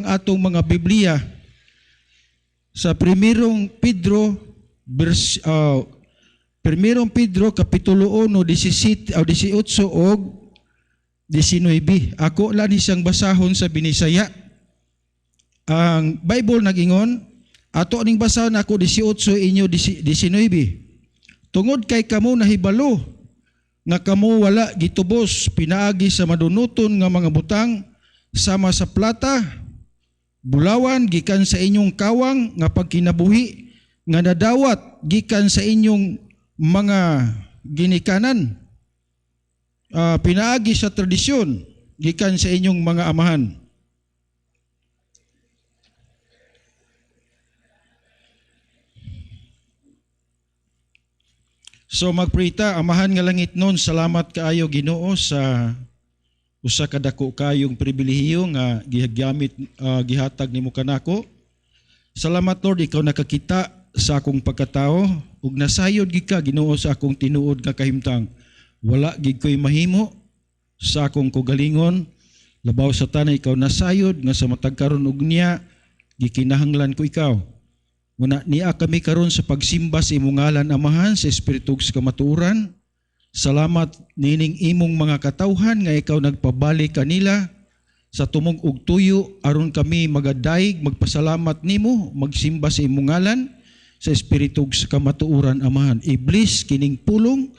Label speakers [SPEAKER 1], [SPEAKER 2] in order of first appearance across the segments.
[SPEAKER 1] ang atong mga Biblia sa 1 Pedro kapitulo 1 18 og 19. Ako lang ni siyang basahon sa binisaya. Ang Bible nag-ingon, ato ning basahon ako 18 inyo 19. Tungod kay kamo nahibalo nga kamo wala gitubos pinaagi sa madunuton nga mga butang sama sa plata, bulawan gikan sa inyong kawang nga pagkinabuhi nga nadawat gikan sa inyong mga ginikanan, pinaagi sa tradisyon gikan sa inyong mga amahan. So magprita, amahan nga langit nun, salamat kaayo Ginoo sa usa ka dako kayong pribilehiyo nga gihatag nimo kanako. Salamat Lord, ikaw nakakita sa akong pagkatao ug nasayod gid ka Ginoo sa akong tinuod nga kahimtang. Wala gid ko'y mahimo sa akong kugalingon, labaw sa tanay ikaw nasayod nga sa matag karon ug niya gikinahanglan ko ikaw. Muna niya kami karon sa pagsimba sa imong ngalan Amahan sa espiritu sa kamatuoran. Salamat nining imong mga katawhan nga ikaw nagpabalik kanila sa tumong ug tuyo aron kami magadayeg magpasalamat nimo, magsimba sa imong ngalan sa espiritu sa kamatuoran Amahan. Iblis kining pulong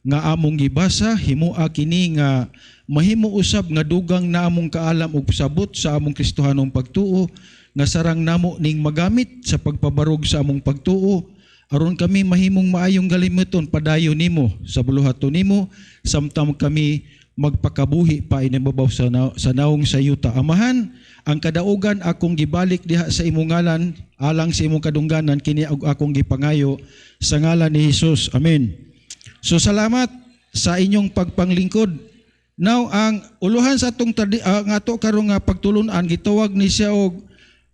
[SPEAKER 1] nga among gibasa, himua kini nga mahimo usab nga dugang na among kaalam ug sabot sa among Kristohanong pagtuo nga sarang namo ning magamit sa pagpabarog sa among pagtuo aron kami mahimong maayong galimuton padayon nimo sa buluhaton nimo samtang kami magpakabuhi pa inimbabaw sa naong sayuta. Amahan, ang kadaugan akong gibalik diha sa imong ngalan alang sa imong kadungganan kini akong gipangayo sa ngalan ni Hesus. Amen. So salamat sa inyong pagpanglingkod. Now ang uluhan sa atong ato karon nga pagtulunan gitawag ni siya og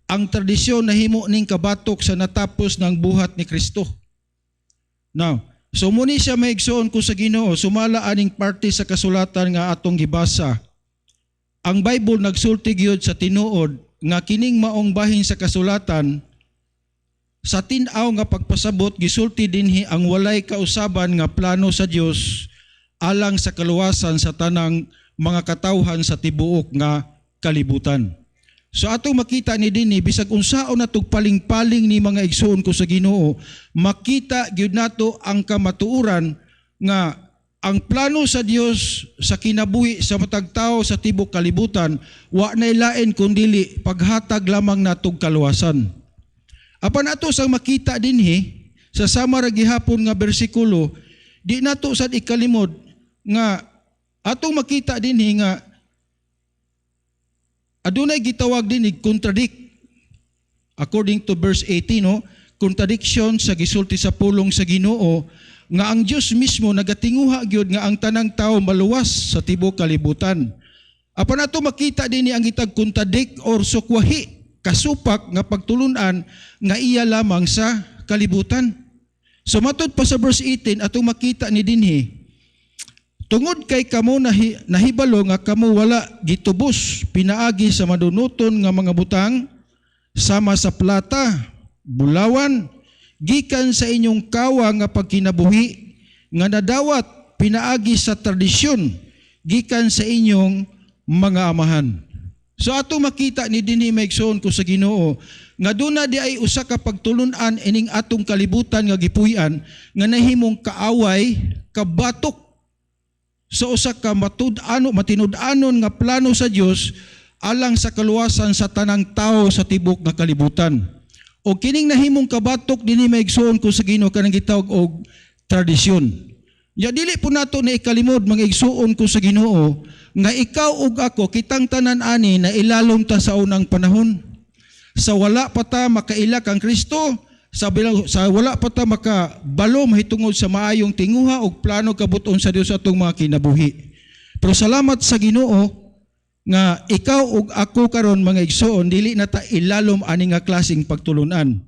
[SPEAKER 1] ang tradisyon na himo ning kabatok sa natapos ng buhat ni Kristo. Now, so muni siya maigsoon ko sa Ginoo, sumala aning parte sa kasulatan nga atong gibasa. Ang Bible nagsulti gyud sa tinuod nga kining maong bahin sa kasulatan sa tin-aw nga pagpasabot gisulti dinhi ang walay kausaban nga plano sa Dios alang sa kaluwasan sa tanang mga katawhan sa tibuok nga kalibutan. So atong makita ni dinhi bisag unsaon natong paling-paling ni mga igsoon ko sa Ginoo, makita gyud nato ang kamatuoran nga ang plano sa Dios sa kinabuhi sa matag tawo sa tibuok kalibutan wa nay lain kundili paghatag lamang natong kaluwasan. Apan ato sang makita dinhi sa sama ra gihapon nga bersikulo, di nato sad ikalimod nga atong makita dinhi nga adunay gitawag din contradict. According to verse 18, no? Contradiction sa gisulti sa pulong sa Ginoo nga ang Dios mismo nagatinguha gyud nga ang tanang tawo maluwas sa tibuok kalibutan. Apan ato makita dinhi ang gitag contradict or sukwahi kasupak nga pagtulunan nga iya lamang sa kalibutan. So matud pa sa verse 18 ato makita ni dinhi, tungod kay kamo nahibalo nga kamo wala gitubos pinaagi sa madunuton nga mga butang sama sa plata, bulawan, gikan sa inyong kawa nga pagkinabuhi nga nadawat pinaagi sa tradisyon gikan sa inyong mga amahan. So ato makita ni dinhi maigsoon ko sa Ginoo nga duna di ay usa ka pagtulunan ining atong kalibutan nga gipuy-an nga nahimong kaaway, kabatok sa usa ka matinud-anon nga plano sa Dios alang sa kaluwasan sa tanang tawo sa tibuok nga kalibutan. O kining nahimong kabatok dinhi maigsoon ko sa Ginoo kanang gitawag og tradisyon. Ya dili po nato na ikalimod mga igsuon ko sa Ginoo nga ikaw ug ako kitang tanan ani na ilalom ta sa unang panahon. Sa wala pa ta makaila kang Kristo, sa wala pa ta makabalo mahitungod sa maayong tinguha o plano kabuton sa Dios atong mga kinabuhi. Pero salamat sa Ginoo nga ikaw ug ako karon mga igsoon dili na ta ilalom ani nga klaseng pagtulunan.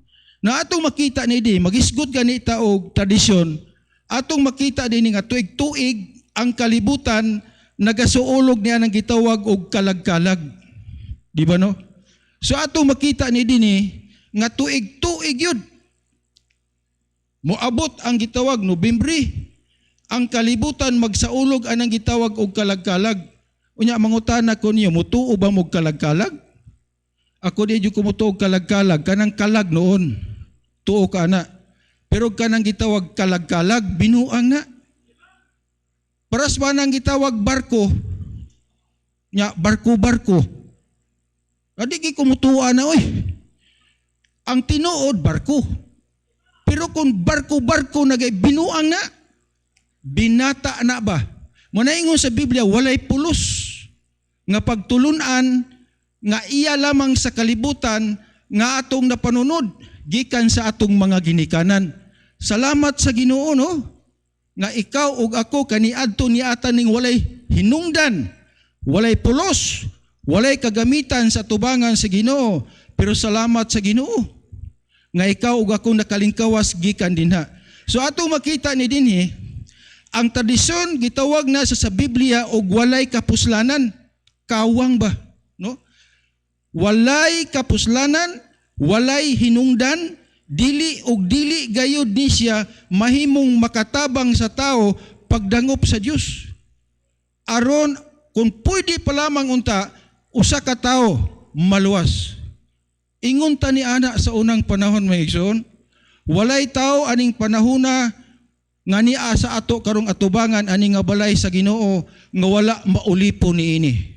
[SPEAKER 1] Na atong makita ni di magisgod ganita og tradisyon, atong makita din nga tuig-tuig ang kalibutan nagasuulog niya ng gitawag og kalag-kalag. Di ba no? So ato makita ni dinhi nga tuig-tuig yun. Moabot ang gitawag Nobyembre. Ang kalibutan magsaulog anang gitawag og kalag-kalag. Unya mangutana ko niyo, mutuo ba mo kalag-kalag? Ako di ko mutuo kalag-kalag, kanang kalag noon. Tuo ka na. Pero kanang gitawag kalag-kalag, binuang na. Paras ba nang gitawag barko? Nya barko-barko. Adi gi kumutuan na oy. Ang tinuod barko. Pero kung barko-barko nagay binuang na, binata na ba? Manaingon sa Biblia walay pulos nga pagtulunan nga iya lamang sa kalibutan nga atong napanunod gikan sa atong mga ginikanan. Salamat sa Ginoo no nga ikaw ug ako kaniadto niata ning walay hinungdan, walay pulos, walay kagamitan sa tubangan sa Ginoo. Pero salamat sa Ginoo nga ikaw ug ako nakalingkawas gikan dinha. So atong makita ni dinhi ang tradisyon gitawag na sa Biblia og walay kapuslanan. Kawang ba? No? Walay kapuslanan, walay hinungdan, dili og dili gayud ni siya mahimong makatabang sa tao pagdangop sa Dios. Aron kung pwede pa lamang unta usa ka tao maluwas. Ingon ta ni ana sa unang panahon may igsoon, walay tao aning panahona nga niya sa ato karong atubangan ani nga balay sa Ginoo nga wala maulipon niini.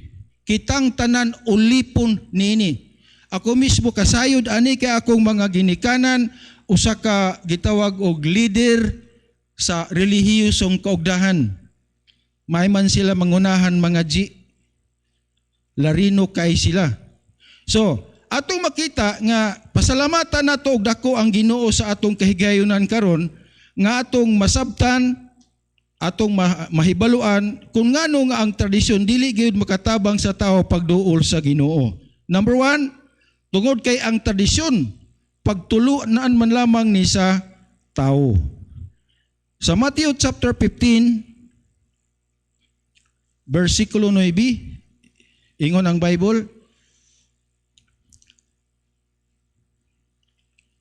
[SPEAKER 1] Kitang tanan ulipon niini. Ako mismo kasayod ani kay akong mga ginikanan usa ka gitawag og leader sa relihiyosong kaugdahan. May man sila mangunahan mga larino kay sila. So, atong makita nga pasalamatan nato og dako ang Ginoo sa atong kahigayonan karon nga atong masabtan, atong mahibaluan kung ngano nga ang tradisyon dili gyud makatabang sa tao pagduol sa Ginoo. Number 1, tungod kay ang tradisyon pagtulunan man lamang ni sa tao. Sa Matthew chapter 15 versikulo 9, ingon ang Bible.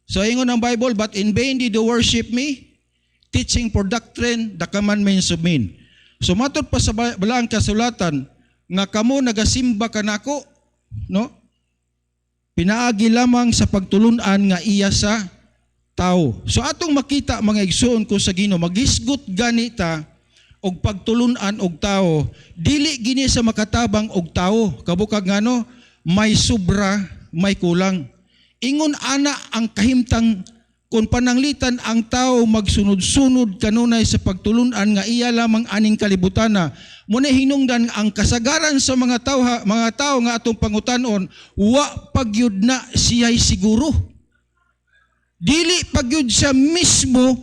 [SPEAKER 1] So ingon ang Bible, but in vain did you worship me, teaching for doctrine the commandments of men. So matod pa sa balaang kasulatan nga kamo nagasimba kanako, no? Pinaagi lamang sa pagtulunan nga iya sa tao. So atong makita mga igsoon ko sa Ginoo, magisgot ganita og pagtulunan og tao, dili gini sa makatabang og tao. Kabukag ngano, may sobra, may kulang. Ingon ana ang kahimtang kung pananglitan ang tao magsunod-sunod kanunay sa pagtulunan nga iya lamang aning kalibutana. Muna hinungdan ang kasagaran sa mga tao nga atong pangutanon, wa pagyud na siya'y siguro. Dili pagyud siya mismo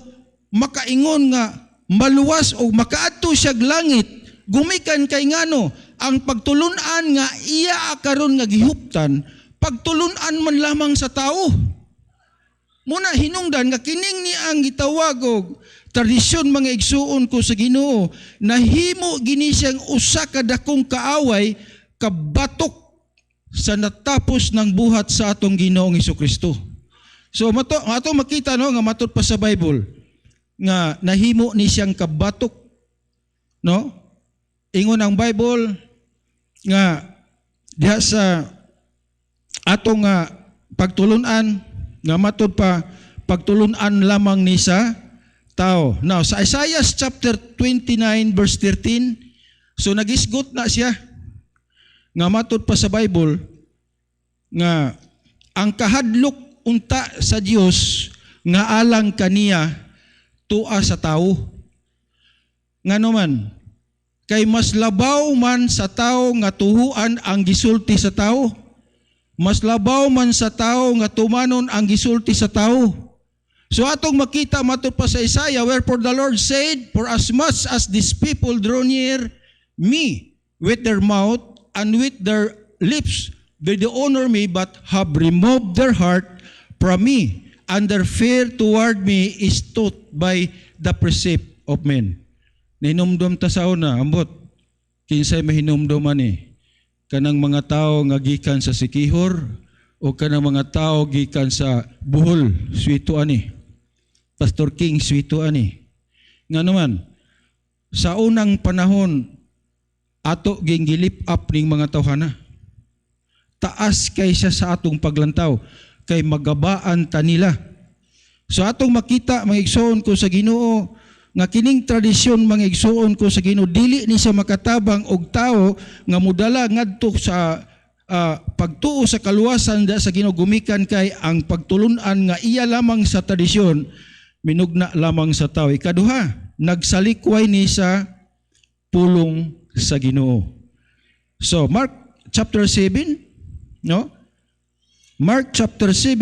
[SPEAKER 1] makaingon nga maluwas o makaadto siya langit. Gumikan kay ngano ang pagtulunan nga iya karon nga gihuptan, pagtulunan man lamang sa tao. Muna hinungdan nga kining ni ang gitawag og tradisyon mga igsuon ko sa Ginoo, nahimo gini siyang usa ka dakong kaaway kabatok sa natapos ng buhat sa atong Ginoong Hesukristo. So ato makita no nga matud pa sa Bible nga nahimo ni siyang kabatok, no? Ingon ang Bible nga diha sa atong pagtulunan nga matud pa pagtulunan lamang ni sa tao. Now sa Isaiah chapter 29 verse 13, so nagisgot na siya nga matud pa sa Bible nga ang kahadlok unta sa Dios nga alang kaniya tua sa tao. Ngano man kay mas labaw man sa tao nga tuhuan ang gisulti sa tao, mas labaw man sa tao nga tumanon ang gisulti sa tao. So atong makita matud pa sa Isaiah, wherefore the Lord said, for as much as these people draw near me with their mouth and with their lips, they do honor me, but have removed their heart from me, and their fear toward me is taught by the precept of men. Nahinumdom ta sa una, ambot, kinsay mahinumdoman kanang mga tao nga gikan sa sikihor, o kanang mga tao gikan sa Bohol, Suito ani. Pastor King Suito ani. Nga naman, sa unang panahon, ato ging gilip up ning mga tawhana. Taas kaysa sa atong paglantaw, kay magabaan ta nila. So atong makita, mga igsoon ko sa Ginoo, nga kining tradisyon mga igsoon ko sa Ginoo, dili ni sa makatabang og tao nga mudala ngadto sa pagtuo sa kaluwasan da sa Ginoo, gumikan kay ang pagtulunan nga iya lamang sa tradisyon minugna lamang sa tao. Ikaduha, nagsalikway ni sa pulong sa Ginoo. So Mark chapter 7, no? Mark chapter 7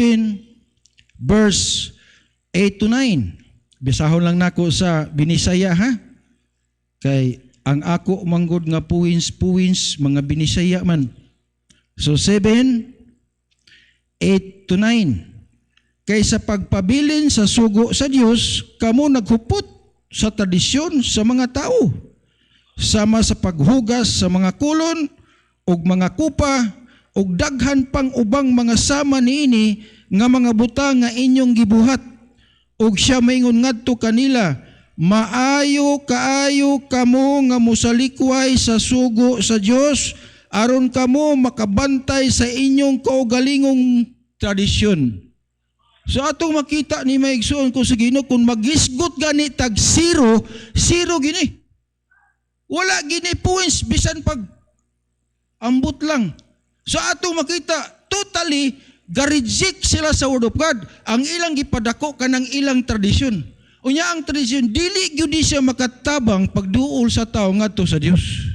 [SPEAKER 1] verse 8 to 9. Bisahon lang nako sa Binisaya ha. Kay ang ako manggod nga puwins mga Binisaya man. So 7, 8 to 9. Kay sa pagpabilin sa sugo sa Dios, kamo naghupot sa tradisyon sa mga tao. Sama sa paghugas sa mga kulon og mga kupa og daghan pang ubang mga sama niini nga mga butang nga inyong gibuhat. Og siya maingon ngadto kanila, maayo kaayo kamo nga musalikway sa sugo sa Dios aron kamo makabantay sa inyong kaugalingong tradisyon. So atong makita ni maigsoon ko sa Ginoo, kung magisgot gani tag zero gini. Wala gini points bisan pag ambot lang. So atong makita totally ga-reject sila sa Word of God. Ang ilang gipadako kanang ilang tradisyon. Unya ang tradisyon dili gyud siya makatabang pagduol sa tao ngadto sa Dios.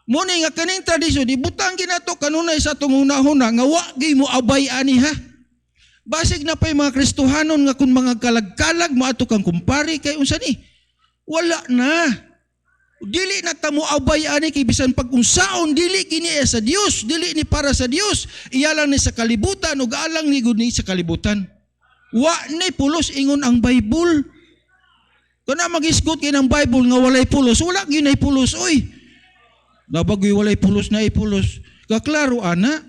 [SPEAKER 1] Muni nga kaning tradisyon ibutang ginato kanunay sa atong hunahuna nga wa gyud mo abay ani ha. Basig na pay mga Kristohanon nga kun mga kalag-kalag maato kang kumpari kay unsa ni? Wala na. Dili na ta mo abay ani kay bisan pag unsaon dili kini sa Dios, dili ni para sa Dios. Iya lang ni sa kalibutan ug alang ni gud ni sa kalibutan. Wa ni pulos ingon ang Bible. Kana magisgot kay ng Bible nga walay pulos, wala gyud nay pulos oy. Nabagoy walay pulos na ipulos. Kaklaro ana,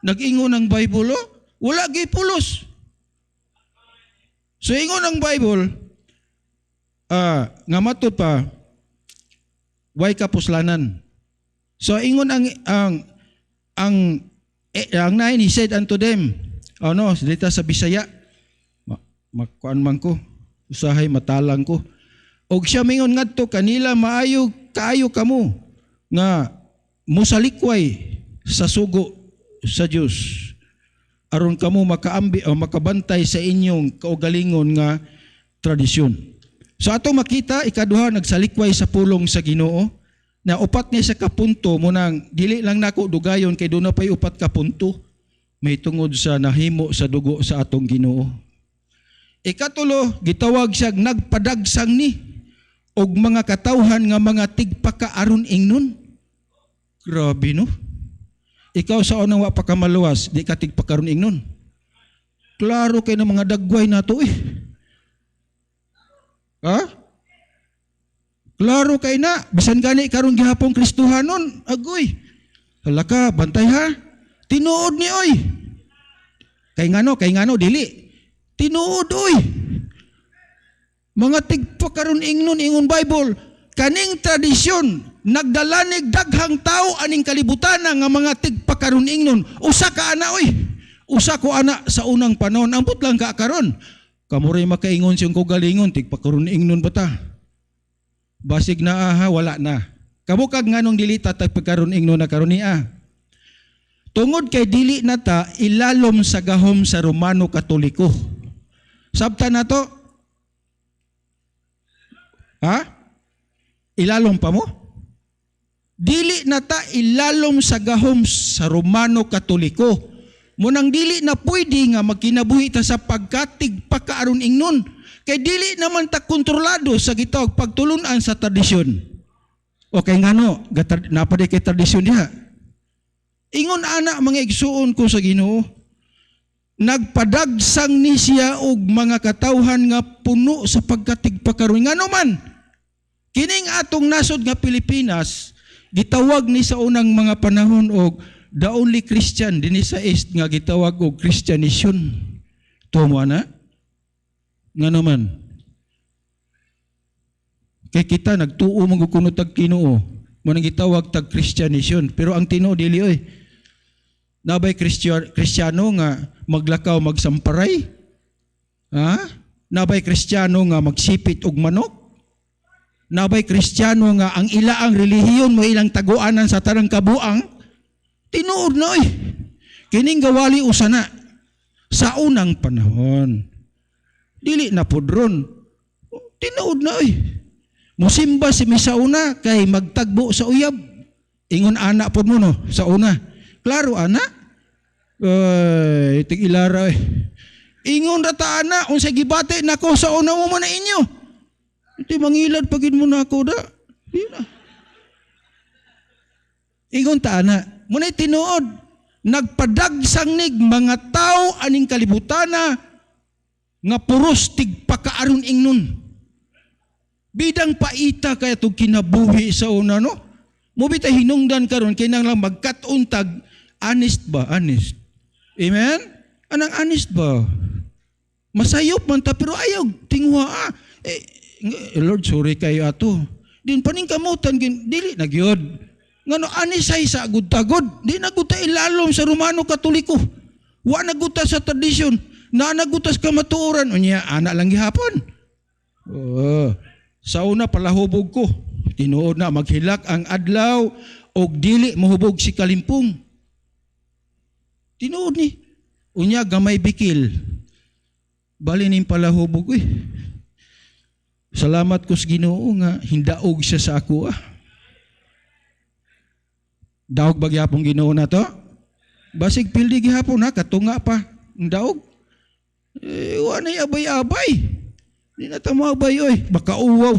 [SPEAKER 1] nag-ingon ang Bible wala gyud pulos. So ingon ang Bible nga matud pa way kapuslanan. So ingon ang nine, he said unto them, dito sa Bisaya, makuan man ko, usahay matalang ko. Og siya mingon ngadto kanila, maayo kaayo kamo nga musalikway sa sugo sa Dios aron kamo makaambi o makabantay sa inyong kaugalingon nga tradisyon. So ato makita, ikaduha, nagsalikway sa pulong sa Ginoo, na upat niya sa kapunto mo nang dili lang nako dugayon kay doon na pa'y upat kapunto, may tungod sa nahimo sa dugo sa atong Ginoo. Ikatulo, gitawag siya nagpadagsang ni og mga katawhan nga mga tigpaka aron ingnon. Grabe no? Ikaw sa unang wa pa ka maluwas, di ka tigpaka aron ingnon. Klaro kay ng mga dagway nato Ha? Klaro kay na, bisan gani karon gihapon Kristohanon, agoy. Hala ka, bantay ha. Tinuod ni oy. Kay ngano dili. Tinuod oy. Mga tigpa karon ingnon ingon Bible, kaning tradisyon nagdalanig daghang tao aning kalibutan nga mga tigpa karon ingnon. Usa ka ana oy. Usa ko ana sa unang panahon, ambot lang ka karon. Kamuray makaingon siyang kugalingon, tigpakaroon ingnon ba ta? Basig na wala na. Kabukag nga nung dili ta tagpakaroon ingnon na karon niya. Tungod kay dili na ta ilalom sa gahom sa Romano Katoliko. Sabta na to? Ha? Ilalom pa mo? Dili na ta ilalom sa gahom sa Romano Katoliko. Munang dili na pwede nga magkinabuhi ta sa pagkatig pakaaron ingnon. Kay dili naman ta kontrolado sa gitawag pagtulunan sa tradisyon. Okay ngano, napaday kay tradisyon diha. Ingon ana mga igsuon ko sa Ginoo, nagpadagsang ni siya og mga katawhan nga puno sa pagkatig pakaron. Ngano man, kining atong nasod nga Pilipinas, gitawag ni sa unang mga panahon og the only Christian dinhi sa East nga gitawag og Christianization. Tumo na? Nga naman. Kay kita nagtuo man kuno tag Ginoo. Mo nang gitawag tag Christianization. Pero ang Tinoo dili oy. Nabay Kristiyano nga maglakaw magsamparay? Ha? Nabay Kristiyano nga magsipit og manok? Nabay Kristiyano nga ang ilaang relihiyon mo ilang taguanan sa tanang kabuang? Tinuod na oy. Kining gawali usana sa unang panahon. Dili na pudron. Tinuod na oy. Musimba si misauna kay magtagbo sa uyab. Ingon ana pod mo no sa una. Klaro ana. Tig ilara oy. Ingon rata ana unsa gibati nako sa una mo man inyo. Iti mangilad pagid mo nako da. Di na. Ingon ta ana. Muna'y tinuod, nagpadagsangnig mga tao aning kalibutana nga puros tigpakaaron ingnon. Bidang paita kaya itong kinabuhi sa una, no? Mubita hinungdan karon kay nang lang magkatuntag, honest ba? Honest. Amen? Anang honest ba? Masayop man ta, pero ayaw, tingwa Lord, sorry kayo ato. Din paning kamutan, dili nagyod. Ngano anisay sa agud-tagod, di naguta ilalom sa Romano Katoliko. Wa naguta sa tradisyon, na nagutas kamatuoran. Unya, ana lang gihapon. Sa una palahubog ko, tinuod na maghilak ang adlaw og dili mahubog si kalimpong. Tinuod ni. Unya, gamay bikil. Bali ning palahubog Salamat ko sa Ginoo nga hindaog siya sa ako Daog ba gihapon Ginoo na to? Basig pildi gihapon ha, katunga pa. Ang daog. Wanay abay-abay. Di na tamo abay oy. Baka uwaw.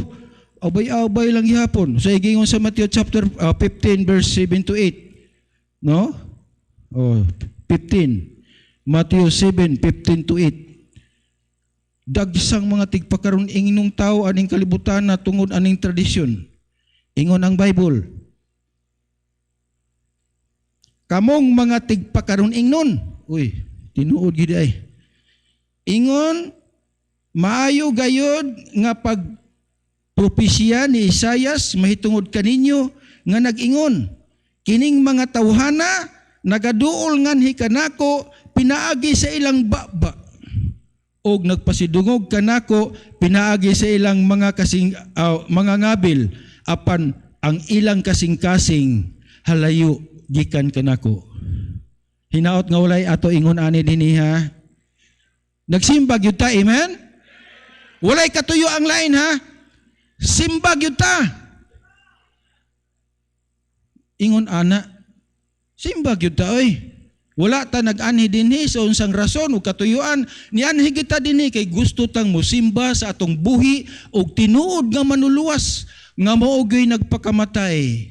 [SPEAKER 1] Abay-abay lang gihapon. Sa igingon sa Matthew chapter 15 verse 7 to 8. No? 15. Matthew 7, 15 to 8. Dagsang mga tigpakaroon inginong tao aning kalibutan na tungod aning tradisyon. Ingon ang Bible. Kamong mga tigpakaroon ingnon. Uy, tinuod gid ay. Ingon, maayo gayod nga pag propesya ni Isaias mahitungod kaninyo nga nag-ingon, kining mga tawhana nagaduol nganhi kanako pinaagi sa ilang baba og nagpasidungog kanako pinaagi sa ilang mga mga ngabil apan ang ilang kasing-kasing halayo gikan kanako. Hinaot nga walay ato ingon ani dinhi ha. Nagsimba gyud ta, amen? Walay katuyo ang lain ha. Simba gyud ta. Ingon ana. Simba gyud ta oy. Wala ta nag-anhi dinhi sa unsang rason ug katuyuan nianhi kita dinhi kay gusto tang mosimba sa atong buhi ug tinuod nga manuluwas nga mao gyud nagpakamatay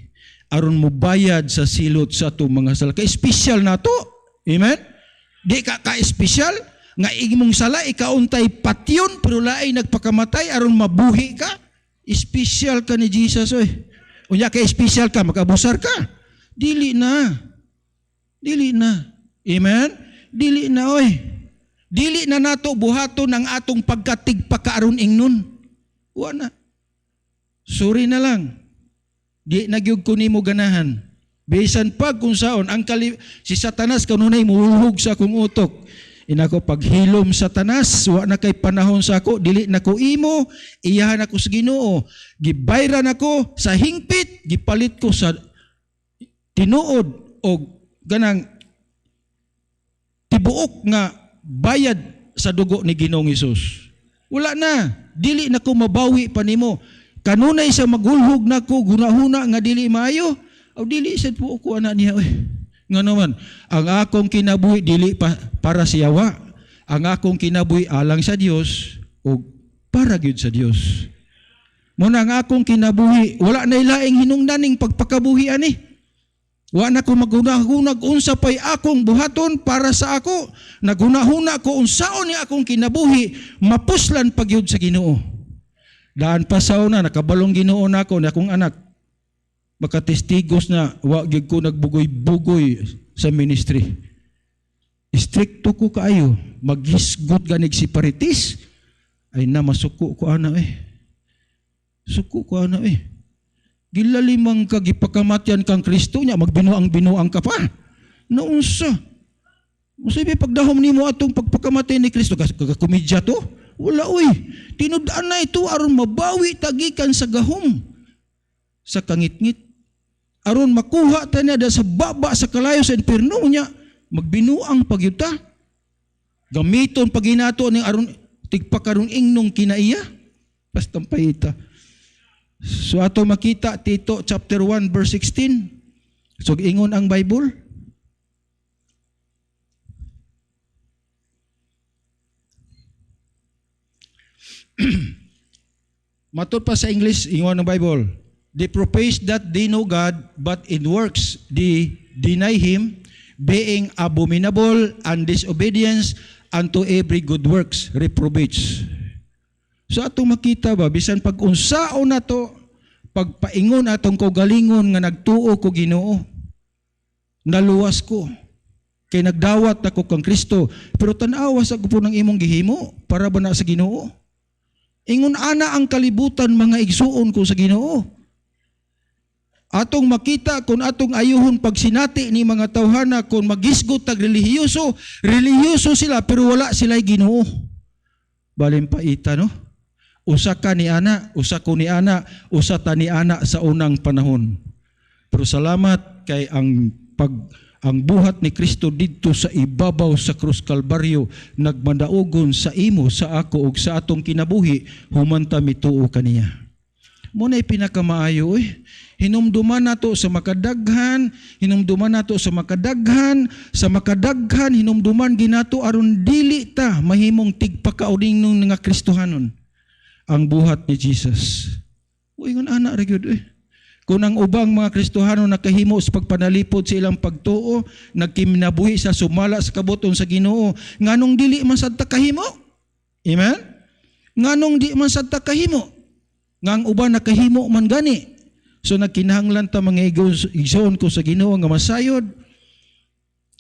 [SPEAKER 1] aron mo bayad sa silot sa atong mga sala. Ka-espesyal na to. Amen? Di ka ka-espesyal nga imong sala ikauntay patyon pero laay nagpakamatay aron mabuhi ka. Espesyal ka ni Jesus oy. Unya ka-espesyal ka makabusar ka. Dili na. Dili na. Amen? Dili na oy. Dili na nato buhaton ang atong pagkatigpakaaron ingnon. Wa na. Sorry na lang. Di nagyug ko nimo ganahan. Bisan pag kung saon ang si Satanas kanunay muhulog sa akong utok. Inako paghilom Satanas, wa na kay panahon sa ako, dili na ko imo, iyahan ako sa Ginoo. Gibayran ako sa hingpit, gipalit ko sa tinuod o ganang tibuok nga bayad sa dugo ni Ginoong Hesus. Wala na, dili na ko mabawi pa nimo. Kanunay sa maghulhog na ko, gunahuna nga dili maayo, o dili sad po ko ana niya. Nga naman, ang akong kinabuhi dili para siyawa. Ang akong kinabuhi alang sa Dios o para gyud sa Dios. Muna ang akong kinabuhi, wala na ilaing hinungdaning pagpakabuhi ani. Wa na ko magunahunag unsa pay akong buhaton para sa ako. Nagunahuna ko unsaon ni akong kinabuhi, mapuslan pagyud sa Ginoo. Daan pa sa una, nakabalong Ginoo nako na akong anak. Makatestigos na, wa gyud ko nagbugoy-bugoy sa ministry. Stricto ko kaayo, maghisgot ganig si paritis, ay na masuko ko ana Suko ko ana Gilalimang kagipakamatyan kang Kristo niya, magbinuang-binuang ka pa. Naunsa? Masabi pagdahom nimo atong pagpakamatay ni Kristo, kagakomedya to? Wala Tinud-an na ito aron mabawi tagikan sa gahom. Sa kangit-ngit. Aron makuha ta niya sa baba sa kalayo sa impierno niya, magbinuang pagyuta. Gamiton paginato ning aron tigpakaron ingnong kinaiya. Basta payita. So ato makita Tito chapter 1 verse 16. So ingon ang Bible. Matod pa sa English, ingon ang Bible. They profess that they know God, but in works they deny Him, being abominable and disobedience unto every good works, reprobates. So atong makita ba, bisan pag-unsaon na to, pagpaingon atong kaugalingon nga nagtuo ko Ginoo, naluwas ko, kay nagdawat ako kang Kristo, pero tanawa sa po ng imong gihimo, para ba na sa Ginoo? Ingon ana ang kalibutan mga igsuon ko sa Ginoo. Atong makita kung atong ayuhon pagsinati ni mga tawhana kung magisgot tag relihiyoso sila pero wala sila'y Ginoo. Balimpaita no? Usa ka ni ana, usa ko ni ana, usa ta ni ana sa unang panahon. Pero salamat kay ang buhat ni Kristo didto sa ibabaw sa krus Kalbaryo nagmadaogon sa imo, sa ako ug sa atong kinabuhi human ta mituo kaniya. Muna'y pinakamaayo hinumduman nato sa makadaghan, hinumduman ginato aron dili ta mahimong tigpakauning nung nga Kristohanon ang buhat ni Jesus. Ingon ana ra gyud Kung ang ubang mga Kristohano nakahimo sa pagpanalipod sa ilang pagtuo, nagkiminabuhi sa sumala sa kabuton sa Ginoo, nganong dili man sad ta kahimo? Amen? Nganong di man sad ta kahimo? Ngang uban nakahimo man gani. So nagkinahanglan ta mga igsoon ko sa Ginoo nga masayod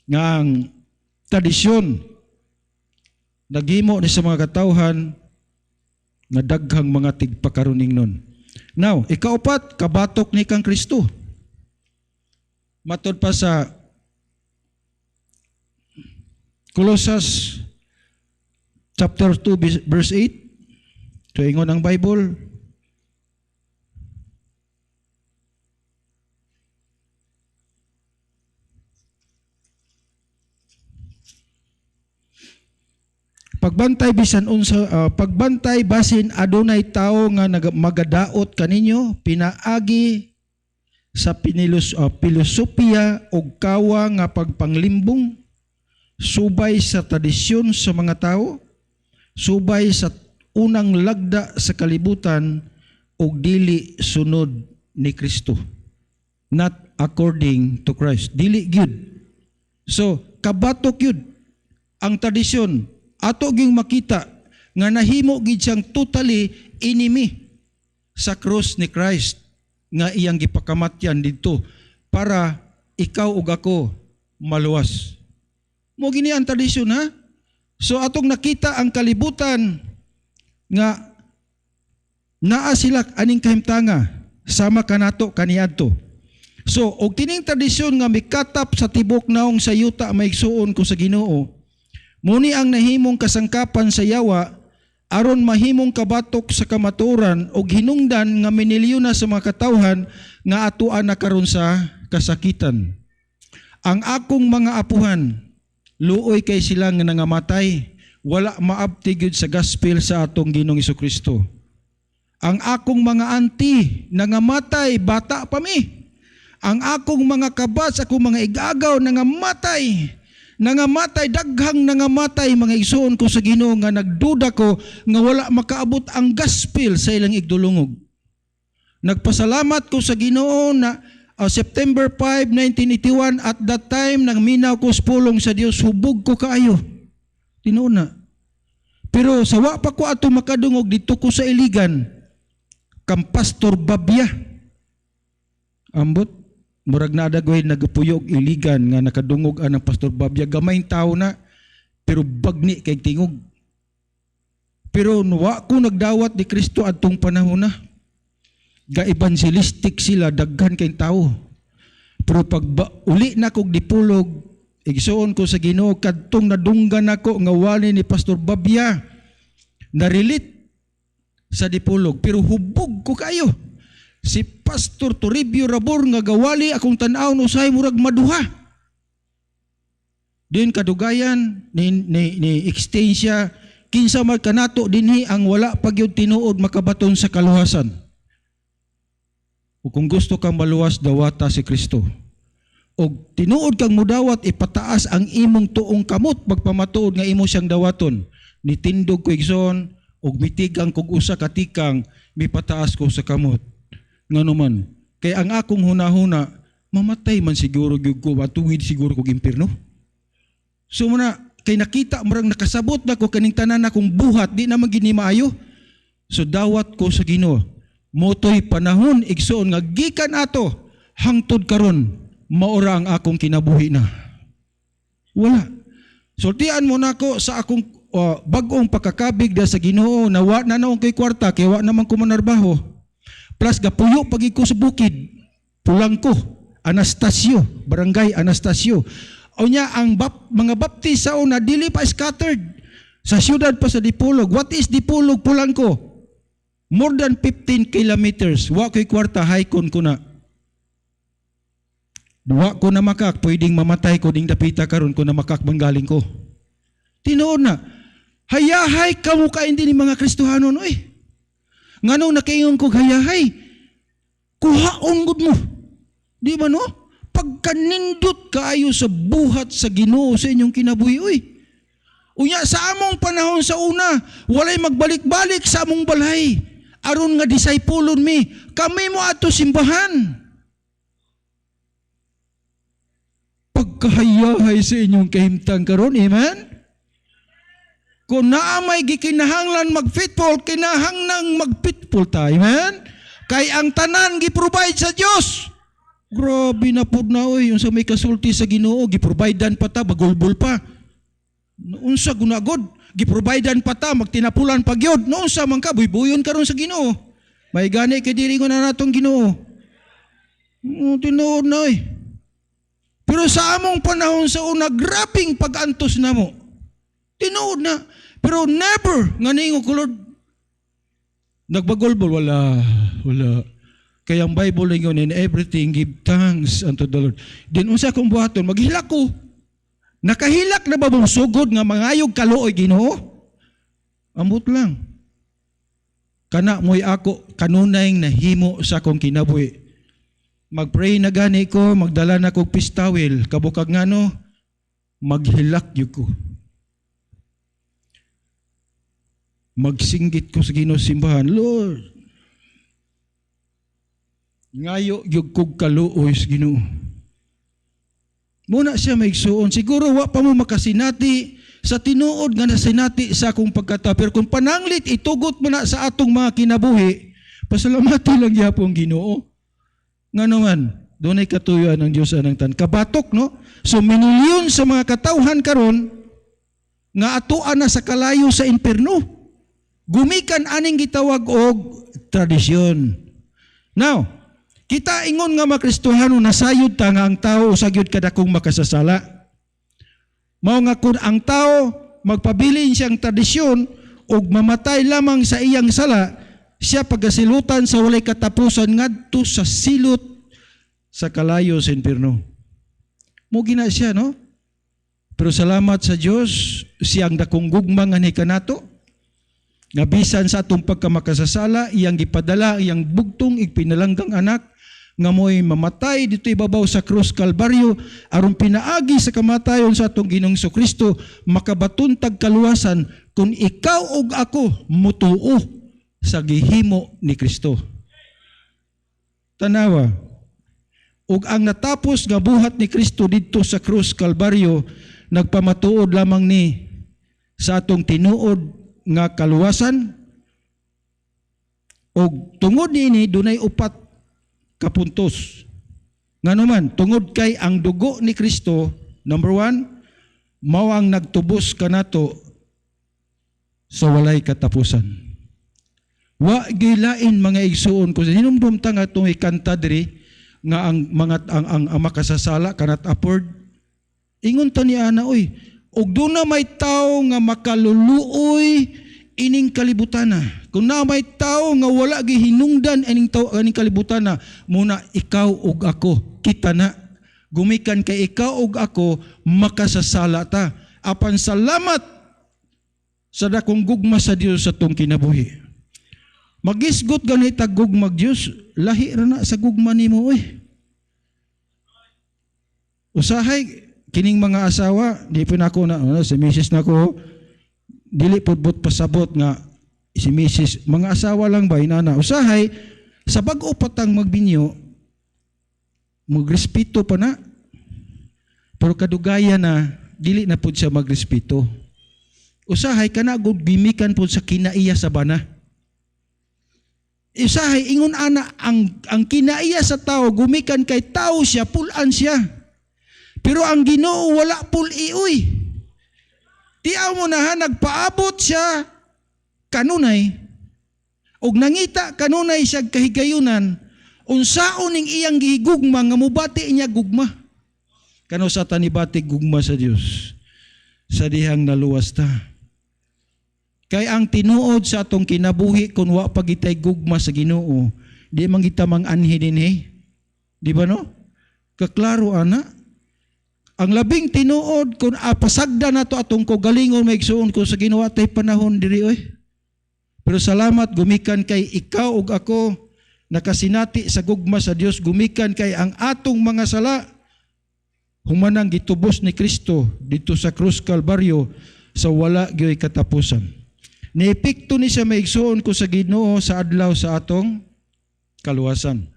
[SPEAKER 1] ngang tradisyon naghimo ni sa mga katawhan nga daghang mga tigpakaruning nun. Now, ikaupat, kabatok ni kang Kristo. Matod pa sa Colossus chapter 2 verse 8. So, ingon ang Bible. Pagbantay basin adunay tao nga magadaot kaninyo pinaagi sa pilosopiya og kawa nga pagpanglimbong subay sa tradisyon sa mga tao, subay sa unang lagda sa kalibutan og dili sunod ni Kristo. Not according to Christ. Dili gyud. So, kabatok gyud ang tradisyon. Ato ging makita nga nahimo gid siyang totally enemy sa cross ni Christ nga iyang gipakamatyan didto para ikaw ug ako maluwas. Mo gini ang tradisyon ha? So atong nakita ang kalibutan nga naa sila aning kahimtanga sama kanato kaniadto. So og tining tradisyon nga mikatap sa tibok naong sa yuta maigsuon ko sa Ginoo. Muni ang nahimong kasangkapan sa yawa aron mahimong kabatok sa kamaturan o hinungdan nga minilyon na sa mga katawhan nga atuan na karon sa kasakitan. Ang akong mga apuhan, luoy kay sila nga nangamatay, wala maabti gyud sa gospel sa atong Ginoong Hesukristo. Ang akong mga auntie nangamatay, bata pa mi. Ang akong mga kabats, akong mga igagaw nangamatay, daghang nangamatay mga igsoon ko sa Ginoo nga nagduda ko nga wala makaabot ang gospel sa ilang igdulungog. Nagpasalamat ko sa Ginoo na September 5, 1981 at that time nang minaw ko sa pulong sa Dios, hubog ko kaayo. Tinuod. Pero sa wa pa ko ato makadungog dito ko sa Iligan, kang Pastor Babya. Ambot murag na dagway nagapuyog iligan nga nakadungog ang Pastor Babya, gamayng tao na pero bagni kay tingog. Pero wa ko nagdawat ni Kristo adtong panahon na. Ga-evangelistic sila, daghan kay tao. Pero pag uli na kog dipulog, igsuon ko sa Ginoo kadtong nadunggan ako nga wali ni Pastor Babya, na-relate sa dipulog. Pero hubog ko kayo. Si Pastor Toribio Rabor nga gawali akong tan-aw usay murag maduha. Din kadugayan ni Extensia, kinsa man kanato dinhi ang wala pagyud tinuod makabaton sa kaluwasan. O kung gusto kang maluwas, dawata si Kristo. O tinuod kang mudawat, ipataas ang imong tuong kamot pagpamatuod nga imo siyang dawaton. Nitindog ko igsoon, o mitigang kog usa katikang, mipataas ko sa kamot. Nga naman, kay ang akong hunahuna, mamatay man siguro gyud ko, matuwid siguro kog impierno. So muna, kay nakita marang nakasabot na ko kaning tanan akong buhat, di naman gini maayo. So dawat ko sa Ginoo, motoy panahon igsoon nga gikan ato hangtod karon maura ang akong kinabuhi na. Wala. Sultian mo nako sa akong bag-ong pagkakabig da sa Ginoo na wa na naong kay kwarta kay wa naman ko manarbaho. Plus gapuyo pagi ko sa bukid. Pulangko, Anastasio, Barangay Anastasio. O niya ang mga baptisaw na dili pa scattered sa siyudad pa sa Dipolog. What is Dipolog, Pulangko? More than 15 kilometers. Wa ko'y kwarta, haikon ko na. Wa ko na makak, pwedeng mamatay ko ding dapita karon ko na makak manggaling ko. Tinuod na, hayahay kamo kain din mga Kristohanon, oy. Nganong nakaingon ko hayahay, kuhaon gud mo. Di ba no? Pagkanindot kaayo sa buhat sa Ginoo sa inyong kinabuhi, oy. Unya sa among panahon sa una, walay magbalik-balik sa among balay. Aron nga disipulon mi, kami mo ato simbahan. Pagkahayahay sa inyong kahimtang karon, amen? Kung naamay gikinahanglan mag-fitful, kinahanglang mag-fitful tayo, amen? Kay ang tanan gi-provide sa Dios. Grabe na po na, oy, yung sa may kasulti sa Ginoo, gi-providean pa ta, bagulbul pa. Unsa gunagod, gi-providean pa ta, magtinapulan pa gyud. Unsa man ka, buy-buyon karon sa Ginoo. May gani kay diri ko na natong Ginoo. Tinuod na, oy. Pero sa among panahon sa una, grabing pag-antos na mo. Tinuod na. Pero never, nga ningo ko, Lord, nagbagulbol, wala. Kaya ang Bible ngayon, in everything, give thanks unto the Lord. Din unsa kong buhaton, maghilak ko. Nakahilak na ba mong sugod nga mangayog kaluoy Ginoo? Ambot lang. Kana mo'y ako, kanunay nahimo sa akong kinabuhi. Mag-pray na gani ko, magdala na kong pistawil, kabukag nga no, maghilak yun ko. Magsinggit ko sa Ginoo simbahan, Lord, ngayo yung kog kaluoy sa Ginoo. Muna siya maigsuon. Siguro wa pa mo makasinati sa tinuod nga nasinati sa akong pagkata. Pero kung pananglit, itugot mo na sa atong mga kinabuhi, pasalamati lang yapong Ginoo. Nga naman, doon ay katuyuan ng Diyos anang tan. Kabatok, no? So, minilyon sa mga katawhan karon nga atuan na sa kalayo sa impierno. Gumikan aning gitawag og tradisyon. Now, kita ingon nga mga Kristohano nasayod ta nga ang tao sagyod kadakong makasasala. Mao nga kun ang tao magpabilin siyang tradisyon ug mamatay lamang sa iyang sala, siya pagasilutan sa walay katapusan ngadto sa silot sa kalayo sa impierno. Mo gina siya, no? Pero salamat sa Dios, siyang dakong gugma nga ni kanato. Nga bisan sa atong pagkamakasasala, iyang gipadala, iyang bugtong, ipinalanggang anak, nga mo'y mamatay dito ibabaw sa krus Kalbaryo, aron pinaagi sa kamatayon sa atong Ginoong Kristo, makabatuntag kaluwasan, kung ikaw ug ako mutuo sa gihimo ni Kristo. Tanawa, ug ang natapos nga buhat ni Kristo dito sa krus Kalbaryo, nagpamatuod lamang ni sa atong tinuod nga kaluwasan, o tungod niini dunay upat kapuntos. Nganuman, tungod kay ang dugo ni Kristo, number 1, mao ang nagtubos kanato sa walay katapusan. Wa gilain mga igsuon ko hinumdum ta nga itong ikanta diri nga ang mga ang makasasala kanat upward. Ingon ta ni ana, oy, ug do na may tawo nga makaluluoy ining kalibutana. Kung na may tawo nga wala gihinungdan ining tawo ining kalibutana, muna ikaw ug ako, kita na. Gumikan kay ikaw ug ako, makasasala ta. Apan salamat sa dakong gugma sa Dios sa tong kinabuhi. Magisgot ganit ag gugma Dios, lahi ra na sa gugma nimo oy. Usahay kining mga asawa, di pa nako na si Mrs. nako dili pudbot pasabot nga si Mrs. mga asawa lang ba inana. Usahay sa bag-o patang magbinyo, magrespeto pa na. Pero kadugaya na, dili na po siya magrespeto. Usahay ka na, gimikan po sa kinaiya sa bana. Usahay, ingon ana, ang kinaiya sa tao, gumikan kay tao siya, pulan siya. Pero ang Ginoo wala pul-i, uy. Tiyaw mo na ha, nagpaabot siya kanunay, og nangita kanunay siya kahigayunan, unsaon ning iyang gihigugma nga mubati niya gugma. Kano sa tanibati gugma sa Dios sa dihang naluwas ta. Kay ang tinuod sa atong kinabuhi kung wa pagitay gugma sa Ginoo, di man kita mang-anhi dinhi. Di ba no? Kaklaro ana. Ang labing tinuod kung pasagda na to atong kogalingon maigsuon ko sa Ginoo tay panahon diri oy. Pero salamat gumikan kay ikaw ug ako nakasinati sa gugma sa Dios, gumikan kay ang atong mga sala humanang gitubos ni Kristo dito sa krus Kalbaryo sa wala gyoy katapusan. Niepekto ni siya maigsuon ko sa Ginoo sa adlaw sa atong kaluwasan.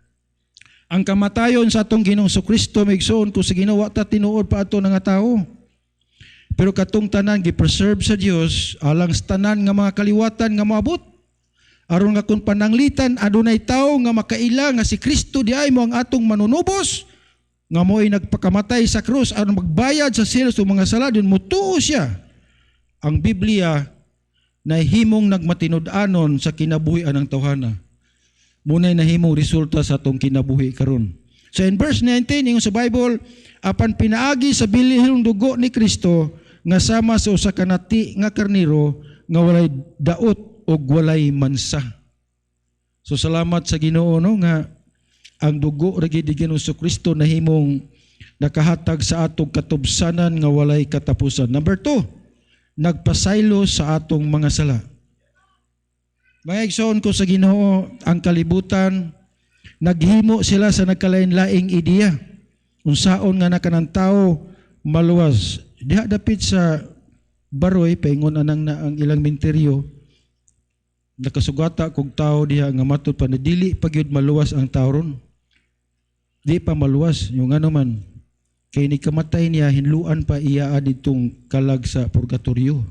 [SPEAKER 1] Ang kamatayon sa atong Ginoong Kristo maigsuon ko sa Ginoo wa ta tinuod pa ato nga tao. Pero katong tanan gi-preserve sa Dios alang sa tanan nga mga kaliwatan nga moabot. Aron nga kung pananglitan adunay tawo nga makaila nga si Kristo diay mo ang atong manunubos nga mo'y nagpakamatay sa krus aron magbayad sa sila sa mga sala din mutuo siya. Ang Biblia na himong nagmatinud-anon sa kinabuhian ng tawhana. Muna'y nahimong resulta sa atong kinabuhi karon. So in verse 19 ingon sa Bible, apan pinaagi sa bilihong dugo ni Kristo nga sama sa usa ka nati nga karniro nga walay daot o walay mansa. So salamat sa Ginoo no nga ang dugo ra gid ni Ginoong Kristo nahimong nakahatag sa atong katubsanan nga walay katapusan. Number 2, nagpasaylo sa atong mga sala. Mga igsoon ko sa Ginoo, ang kalibutan naghimo sila sa nagkalain-laing ideya. Unsaon nga na kanang tawo maluwas. Diha dapit sa baroy paingon anang na ang ilang minteryo. Nakasugata kog tao diha nga matud pa na dili pagyud maluwas ang tawo ron. Di pa maluwas yung ano man. Kay ni kamatay niya hinluan pa iya aditong kalag sa purgatorio.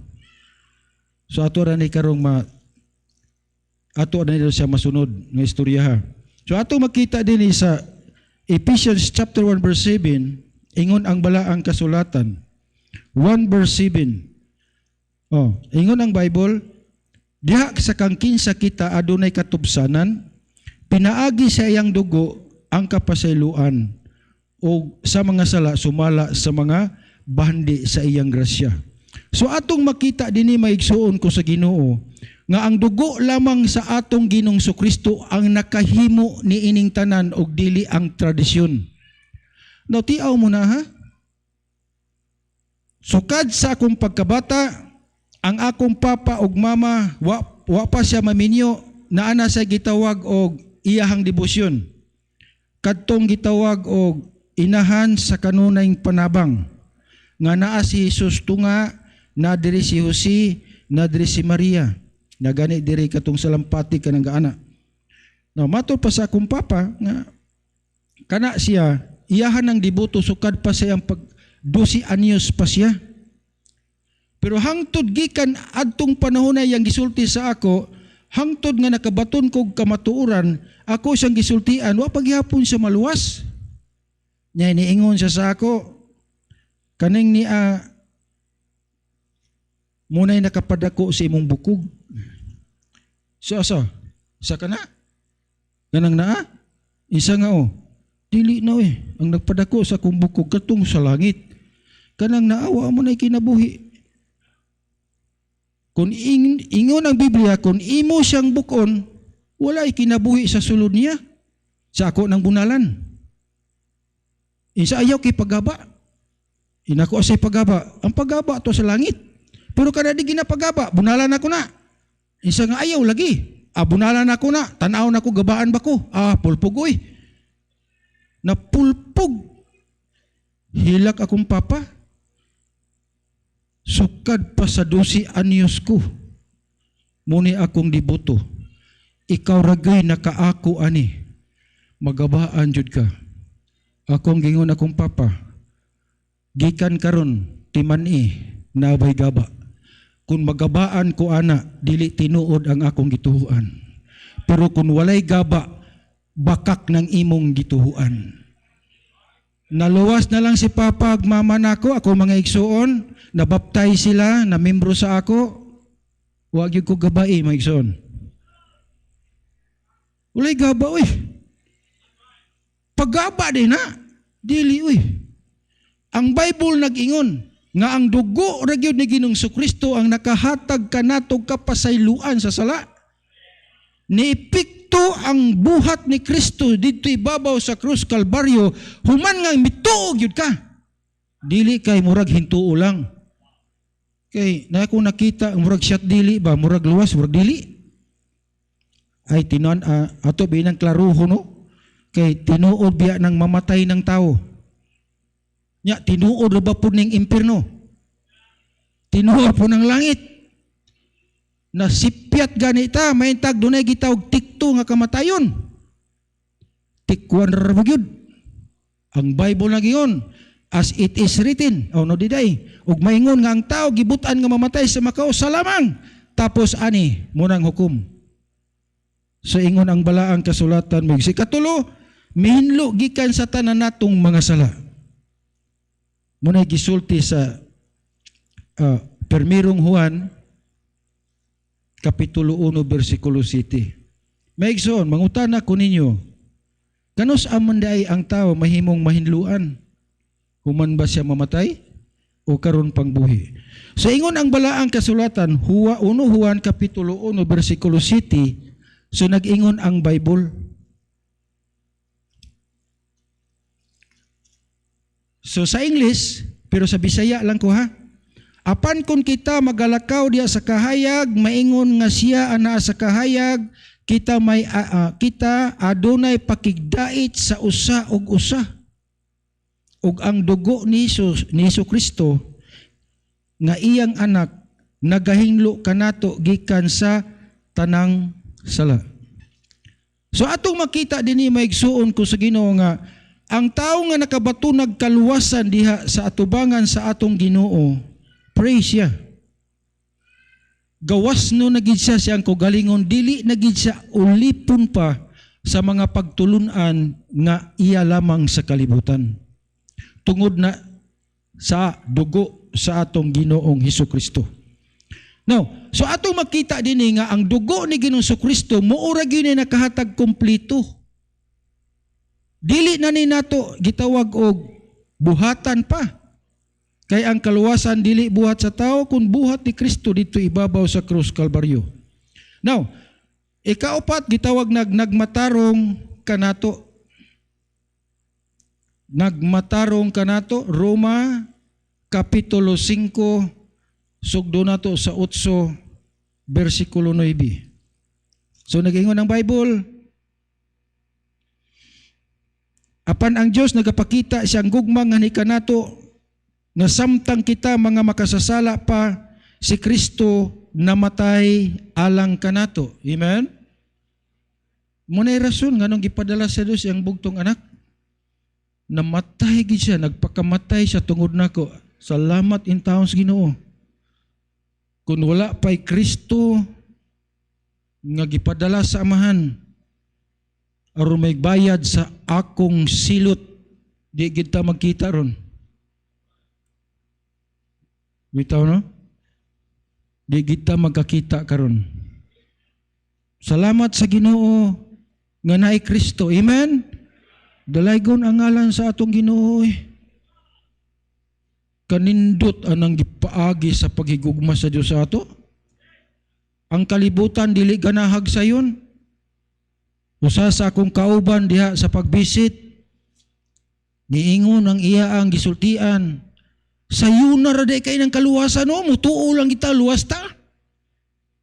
[SPEAKER 1] So ato ra ni karong ato na siya masunod nga istorya ha. So ato makita din sa Ephesians chapter 1 verse 7, ingon ang balaang kasulatan. 1 verse 7. Ingon ang Bible, diha sa kangkinsa kita adunay katubsanan, pinaagi sa iyang dugo ang kapasayloan o sa mga sala sumala sa mga bahandi sa iyang grasya. So atong makita dinhi maigsuon ko sa Ginoo nga ang dugo lamang sa atong Ginoong Kristo ang nakahimo ni ining tanan og dili ang tradisyon. No, tiaw mo na ha? Sukad sa akong pagkabata, ang akong papa og mama wa pa siya maminyo na ana sa gitawag og iyahang debosyon. Kadtong gitawag og inahan sa kanunayng panabang nga naa si Jesus tunga, na diri si Jose, na diri si Maria. Na gani diri katong salampati kanang gaana. No, mato pa sa akong papa nga kana siya iyahan ng dibuto sukad pa sa iyang pag 12 anyos pa siya. Pero hangtod gikan adtong panahon na yang gisulti sa ako, hangtod nga nakabaton kog kamatuoran, ako siyang gisultian wa pagyapon siya maluwas. Nya niingon siya sa ako, kaning munay nakapadako sa imong bukog. So asa? Sa kana? Ganang naa? Isa nga dili na ang nagpadako sa akong bukog katong sa langit. Kanang naawa mo na kinabuhi. Kung ingon ang Biblia, kung imo siyang bukon, wala'y kinabuhi sa sulod niya. Sa ako ng bunalan. Isa ayaw kay paggaba. Inako asay paggaba. Ang paggaba to sa langit. Pero kada di ginapagaba, bunalan ako na. Isa nga ayaw lagi. Bunalan ako na. Tanaw na ko, gabaan ba ko? Pulpog napulpog. Hilak akong papa. Sukad pa sa 12 anyos ko. Muni akong dibuto. Ikaw ragay nakaako ani. Magabaan jud ka. Akong gingon akong papa. Gikan karon timani nabay gaba. Kung magabaan ko ana, dili tinuod ang akong gituhuan. Pero kung walay gaba, bakak ng imong gituhuan. Naluwas na lang si Papa ag mama nako, ako mga igsoon, nabaptize sila, na membro sa ako, wag yung ko gabai mga igsoon. Walay gaba, Paggaba din na, dili, Ang Bible nag-ingon, nga ang dugo ragyod ni Ginoong Kristo ang nakahatag kanatog kapasayloan sa sala. Niipikto ang buhat ni Kristo dito ibabaw sa krus Kalbaryo, human nga mituog yun ka. Dili kay murag hintuo lang. Kay na ako nakita murag siyat dili ba, murag luwas, murag dili. Ay tinuan ato binang klaruho no. Kay tinuod biya ng mamatay ng tao. Nya tinuod ba po ning impierno? Tinuod po ng langit. Nasipyat ganita, may tag dunay gitawag tikto nga kamatayon. Tikwan ra gyud. Ang Bible nagiyon, as it is written, no diday, ug maingon nga ang tao gibutan nga mamatay sa Macau sa lamang. Tapos ani munang hukom. So ingon ang balaang kasulatan mo, si katulo, mihinlo gikan sa tanan natong mga sala. Muna gisulti sa Permirong Juan, Kapitulo 1, versikulo 7. Maigsoon, mangutana ko ninyo, kanos amanday ang tao mahimong mahinluan? Human ba siya mamatay? O karon pang buhi? So ingon ang balaang kasulatan, 1 Juan, Kapitulo 1, versikulo 7, so nag-ingon ang Bible. So sa English, pero sa Bisaya lang ko ha. Apan kun kita magalakaw diya sa kahayag, maingon nga siya ana sa kahayag, kita adunay pakigdait sa usa ug usa. Ug ang dugo ni Hesus Kristo nga iyang anak nagahinglo kanato gikan sa tanang sala. So atong makita dinhi maigsuon ko sa Ginoo nga ang tao nga nakabato nagkaluwasan diha sa atubangan sa atong Ginoo, praise siya. Gawas no nagid siya siyang kogalingon, dili nagid siya ulipon pa sa mga pagtulunan nga iya lamang sa kalibutan. Tungod na sa dugo sa atong Ginoong Hesukristo. Now, so atong makita dinhi nga ang dugo ni Ginoong Hesukristo muura gyud ni nakahatag kompleto. Dili na ni nato gitawag og buhatan pa. Kay ang kaluwasan dili buhat sa tao kun buhat ni Kristo dito ibabaw sa krus Kalbaryo. Now, ikaapat gitawag nagmatarong kanato. Nagmatarong kanato, Roma Kapitulo 5 sugdo nato sa 8 versikulo 9. So nag-ingon ang Bible, apan ang Dios nagapakita siyang gugma nga ni kanato nga samtang kita mga makasasala pa, si Kristo namatay alang kanato. Amen? Muna'y rason nga nung gipadala sa Dios ang bugtong anak. Namatay gid siya, nagpakamatay siya tungod nako. Salamat in taon sa Ginoo. Kung wala pa'y Kristo nga gipadala sa amahan, aron may bayad sa akong silot, Di kita magkita ron. Bitaw no? Di kita magkakita karon. Salamat sa Ginoo nga naay Kristo. Amen? Dalaygon ang ngalan sa atong Ginoo. Kanindot anang gipaagi sa paghigugma sa Dios sa ato. Ang kalibutan dili ganahag sayon. Usa sa akong kauban diha sa pagbisit, niingon ang iya ang gisultian. Sayo na raday kay ng kaluwasan no, mutuo lang kita luwas ta.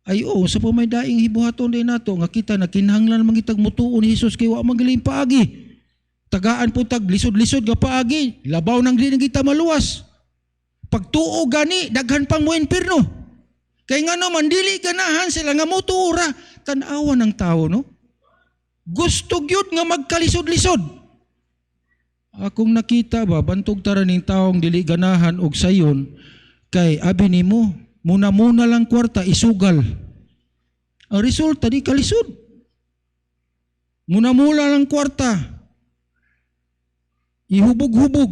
[SPEAKER 1] Ay sa pamay daing hibuhaton din nato nga kita nakinahanglan man kitag mutuo ni Hesus kay wa magaling paagi. Tagaan po tag lisod-lisod nga paagi, labaw nang di kita maluwas. Pagtuo gani daghan pang mo impierno. Kay nga naman dili ganahan sila nga mutuo ra tan-awa ng tao no. Gusto gyud nga magkalisod-lisod. Akong nakita ba, bantog tara ning taong dili ganahan og sayon, kay abi nimo, muna-muna lang kwarta, isugal. Ang resulta, di kalisod. Muna-muna lang kwarta, ihubog-hubog.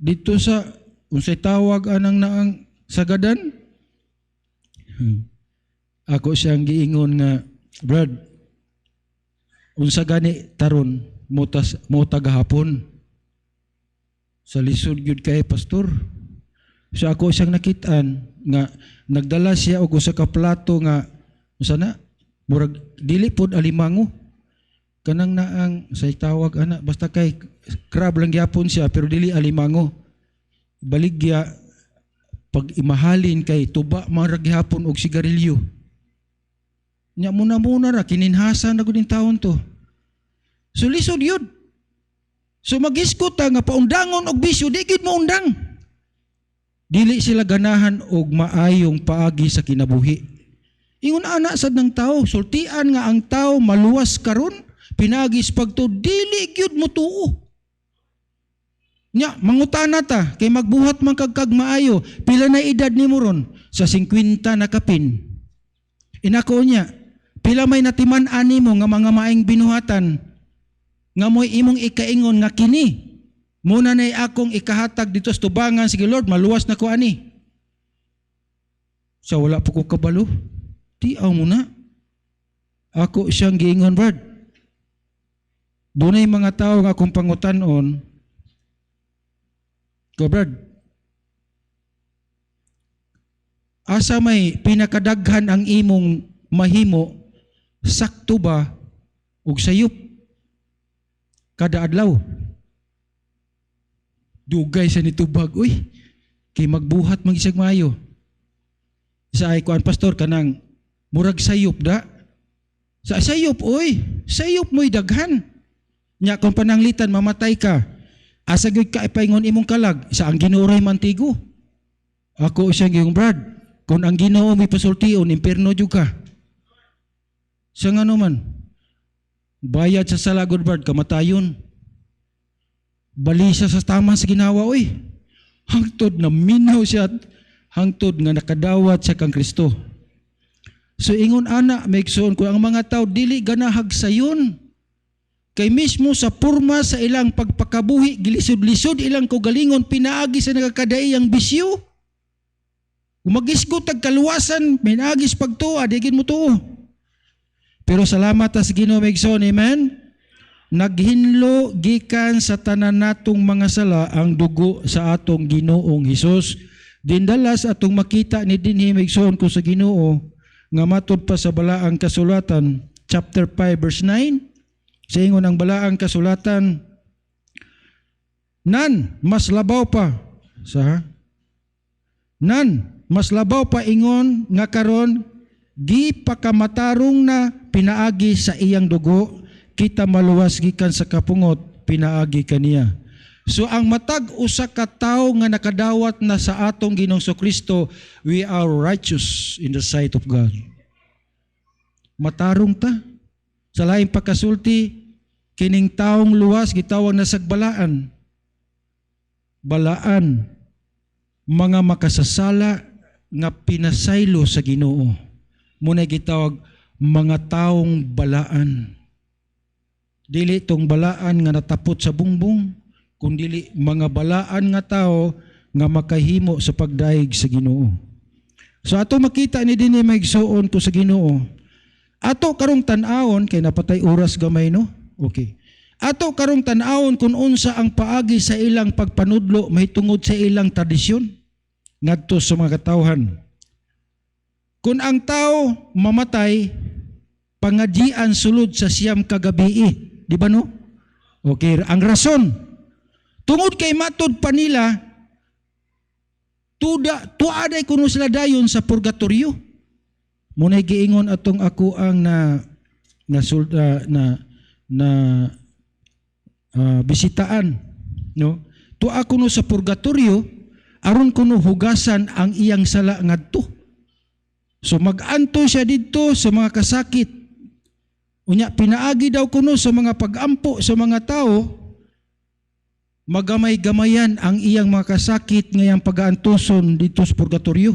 [SPEAKER 1] Dito sa, unsay tawag anang naang sagadan, ako siyang giingon nga, Brad, unsa gani taron, mo tagahapon sa lisod gyud kay pastor. So ako siyang nakitaan nga nagdala siya og usa ka plato nga usa na murag dili pod alimango kanang naang say tawag ana basta kay crab lang gyapon siya pero dili alimango. Baligya pag imahalin kay tuba marag gyapon og sigarilyo. Nya muna ra kininhasan na gud ning taon to. So lisod yun. So mag-iskot nga paundangon og bisyo, di gid mo undang. Dili sila ganahan og maayong paagi sa kinabuhi. Ingon ana sad ng tao, sultian nga ang tao maluwas karon, pinagis pagto dili gyud mo tuo. Nya mangutana ta kay magbuhat man kag maayo, pila na edad nimo ron? Sa 50 na kapin. Inako niya, pila may natiman animo nga mga maayong binuhatan nga mo'y imong ikaingon nga kini muna na'y akong ikahatag dito sa tubangan, sige Lord, maluwas na ko ani. So wala po ko kabalo. Tiaw mo na. Ako siyang giingon, Brad. Dunay mga tao nga akong pangutanon. Ko, Brad. Asa may pinakadaghan ang imong mahimo, sakto ba ug sayop? Kada adlaw. Dugay sa nitubag, uy, kay magbuhat mag-isag maayo. Sa ay kuan pastor kanang murag sayop da. Sa sayop, uy, sayop mo'y daghan. Nya kung pananglitan, mamatay ka. Asa gyud ka ipaingon imong kalag, sa ang Ginoo mantigo. Ako siyang giyong Brad, kung ang Ginoo may pasultion, impierno jud ka. Sa nga naman, bayad sa salagod Brad, kamatayon. Bali siya sa tama sa ginawa, uy. Hangtod na minaw siya, hangtod nga nakadawat siya kang Kristo. So ingon ana, maigsoon ko, ang mga tao dili ganahag sayon. Kay mismo sa purma sa ilang pagpakabuhi, gilisod-lisod ilang kaugalingon, pinaagi sa nagakadaiyang bisyo. Umagisgo tag kaluwasan, minaagis pagtuwa, digin mo tuo. Pero salamat sa Ginoo maigsoon, amen. Naghinlo gikan sa tanan natong mga sala ang dugo sa atong Ginoong Hesus. Dindalas atong makita ni dinhi maigsoon ko sa Ginoo nga matud pa sa balaang kasulatan chapter 5 verse 9. Sa ingon ang balaang kasulatan, mas labaw pa ingon nga karon gipakamatarong na pinaagi sa iyang dugo, kita maluwas gikan sa kapungot, pinaagi kaniya. So ang matag usa ka tawo nga nakadawat na sa atong Ginoong Kristo, we are righteous in the sight of God. Matarong ta. Sa laing pagkasulti, kining taong luwas gitawag na sagbalaan. Balaan, mga makasasala nga pinasaylo sa Ginoo. Muna gitawag mga taong balaan. Dili tong balaan nga natapot sa bungbong, kundi mga balaan nga tao nga makahimo sa pagdaig sa Ginoo. So ato makita ni dinhi maigsuon ko sa Ginoo. Ato karong tan-awon kay napatay oras gamay no. Okay. Ato karong tan-awon kung unsa ang paagi sa ilang pagpanudlo mahitungod sa ilang tradisyon ngadto sa mga katawhan. Kung ang tao mamatay, pangadyian sulod sa siyam ka gabii. Di ba no? Okay, ang rason. Tungod kay matod pa nila, tuaday kuno sila dayon sa purgatorio. Muna'y giingon atong ako ang bisitaan. No? Tua kuno sa purgatorio, aron kuno hugasan ang iyang sala ngadto. So mag-anto siya dito sa mga kasakit. Unya, pinaagi daw kuno sa mga pag-ampo sa mga tao, magamay-gamayan ang iyang mga kasakit ngayang pag-aantoson dito sa purgatorio.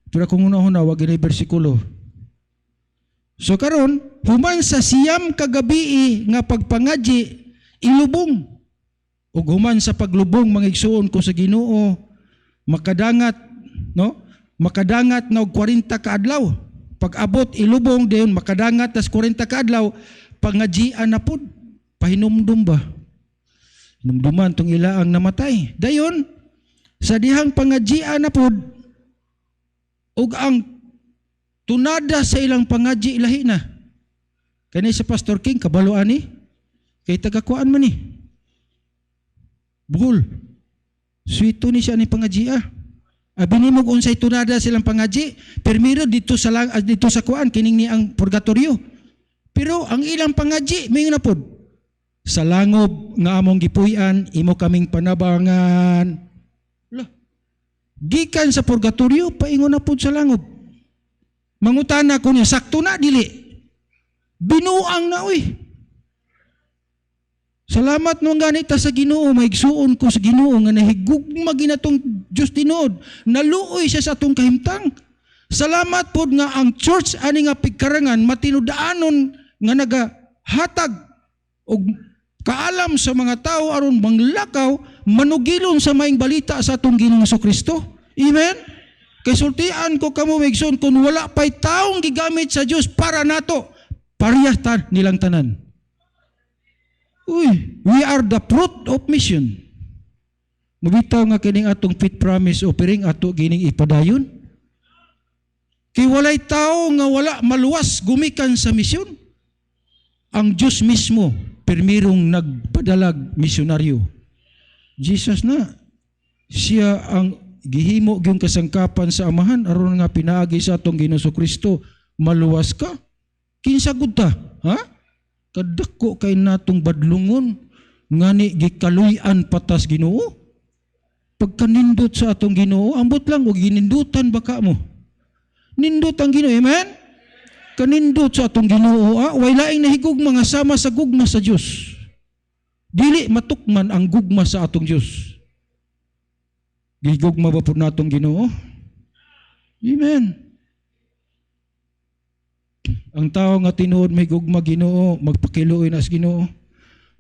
[SPEAKER 1] Pero kung una-una, wag na bersikulo. So karon, human sa siyam kagabi nga pagpangadyi, ilubong. O human sa paglubong, mangigsuon ko sa Ginoo, makadangat, no? Makadangat na 40 ka adlaw. Pag-abot ilubong dayon makadangat tas 40 ka adlaw, pangadyian na pud. Pahinumdum ba? Hinumduman tong ilaang namatay. Dayon sa dihang pangadyian na pud ug ang tunada sa ilang pangadyi lahi na. Kani sa Pastor King kabalo ani kay taga-kuan man ni. Buhol. Suito ni siya ni pangadyian. Binimog unsay tunada silang pangadyi, permiro dito sa kuan kining ni ang purgatorio. Pero ang ilang pangadyi may na pod. Sa langob nga among gipuy-an, imo kaming panabangan. Lah. Gikan sa purgatorio paingon na pod sa langob. Mangutana ko niya sakto na dili. Binuang na uy. Salamat nung ganita sa Ginoo, maigsuon ko sa Ginoo nga nahigugma ginatong Dios tinuod, naluoy siya sa atong kahimtang. Salamat pod nga ang church ani nga pigkarangan matinudaanon nga nagahatag og kaalam sa mga tao aron manglakaw manugilon sa maing balita sa atong Ginoong Kristo. Amen. Kay sultian ko kamo maigsuon kun wala pay taong gigamit sa Dios para nato, parehas ta nilang tanan. Uy, we are the fruit of mission. Mabitaw nga kining atong faith promise offering ato gining ipadayon. Kay walay tao nga wala maluwas gumikan sa misyon. Ang Diyos mismo permirong nagpadalag misyonaryo. Jesus na. Siya ang gihimo gyung kasangkapan sa Amahan aron nga pinaagi sa atong Ginoo Kristo. Maluwas ka? Kinsa gud ta? Ha? Kadako kay natong badlungon ngani gikaluy-an patas Ginoo. Pagkanindot sa atong Ginoo, ambot lang og ginindutan baka mo. Nindot ang Ginoo, amen? Kanindot sa atong Ginoo, way laing nahigug mga sama sa gugma sa Dios. Dili matukman ang gugma sa atong Dios. Gigugma ba pud natong Ginoo? Amen. Ang tao nga tinuod may gugma Ginoo, magpakiluoy na sa Ginoo,